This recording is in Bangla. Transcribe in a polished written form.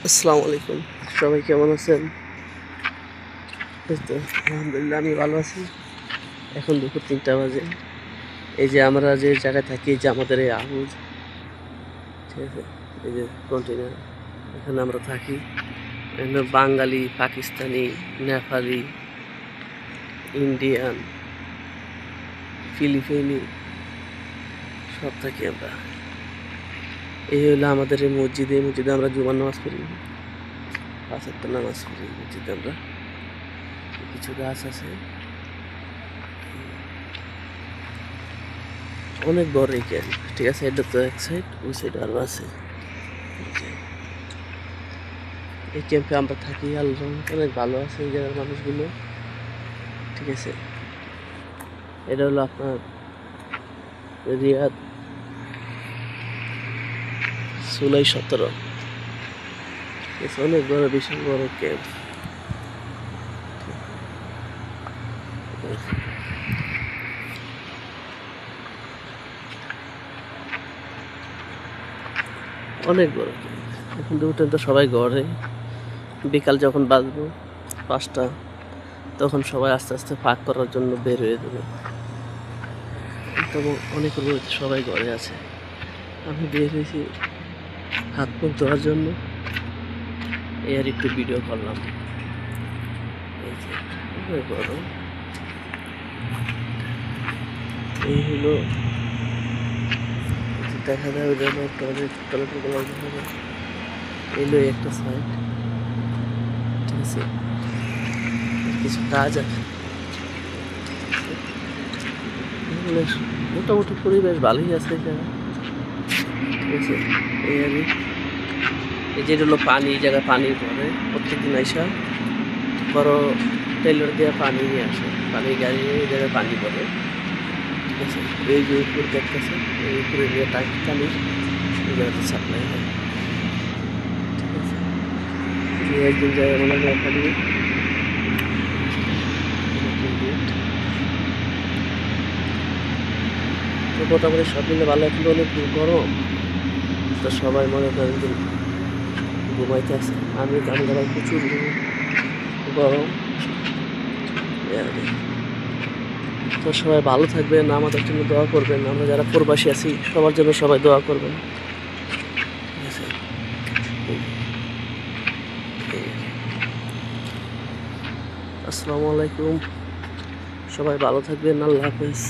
আসসালামু আলাইকুম। সবাই কেমন আছেন? এই তো আলহামদুলিল্লাহ আমি ভালো আছি। এখন দুপুর ৩টা বাজে। এই যে আমরা যে জায়গায় থাকি, এই যে আমাদের এই হাউস, ঠিক আছে? এই যে কন্টেইনার, এখানে আমরা থাকি। এখানে বাঙালি, পাকিস্তানি, নেপালি, ইন্ডিয়ান, ফিলিপিনি সব থাকি আমরা। এই হলো আমাদের এই মসজিদে। এই মসজিদে আমরা জুমার নামাজ পড়ি, ৫ ওয়াক্ত নামাজ পড়ি মসজিদে আমরা। কিছু গাছ আছে, অনেক বড় এই ক্যাম্প, ঠিক আছে? এটা তো এক সাইড, ওই সাইড আরো আছে। এই ক্যাম্পে আমরা থাকি, আল্লাহ অনেক ভালো আছে এই জায়গার মানুষগুলো, ঠিক আছে? এটা হলো আপনার রিয়াদ জুলাই 17, অনেক বড়, বিশাল বড় ক্যাম্প। অনেক বড় ক্যাম্প। এখন দুপুর তো সবাই ঘরে, বিকাল যখন বাজবো 5টা, তখন সবাই আস্তে আস্তে ফাঁক করার জন্য বের হয়ে যাবে। তখন অনেক রোদ, সবাই ঘরে আছে। আমি বের হয়েছি হাত মুখ ধোয়ার জন্য, আর একটু ভিডিও করলাম। এই যে অনেক গরম। এই হলো দেখা যায়, ওই জন্য টয়লেটের গুলো দেখা যায়। এলো একটা সাইড, ঠিক আছে? কিছু কাজ আছে, মোটামুটি পরিবেশ ভালোই আছে এখানে, ঠিক আছে? এই আর এই যে হলো পানি, এই জায়গায় পানি পড়ে প্রত্যেকদিন আইসা বড় টেইলর দিয়ে পানি নিয়ে আসে, পানি গাড়ি এই জায়গায় পানি পড়ে, ঠিক আছে? এই যে উপর দেখতেছে, এই উপরে যে টাঙ্কি পানির এই জায়গাতে সাপ্লাই হয়, ঠিক আছে? যে একদিন যায় মনে হয় পানি তো মোটামুটি সব মিলে ভালো। এখন অনেক গরম, তো সবাই মনে করেন যে ঘুমাইতে আছে। আমি আবার প্রচুর গরম। তো সবাই ভালো থাকবেন, আমাদের জন্য দোয়া করবেন। আমরা যারা প্রবাসী আছি সবার জন্য সবাই দোয়া করবেন, ঠিক আছে? আসসালামু আলাইকুম, সবাই ভালো থাকবেন। আল্লাহ হাফেজ।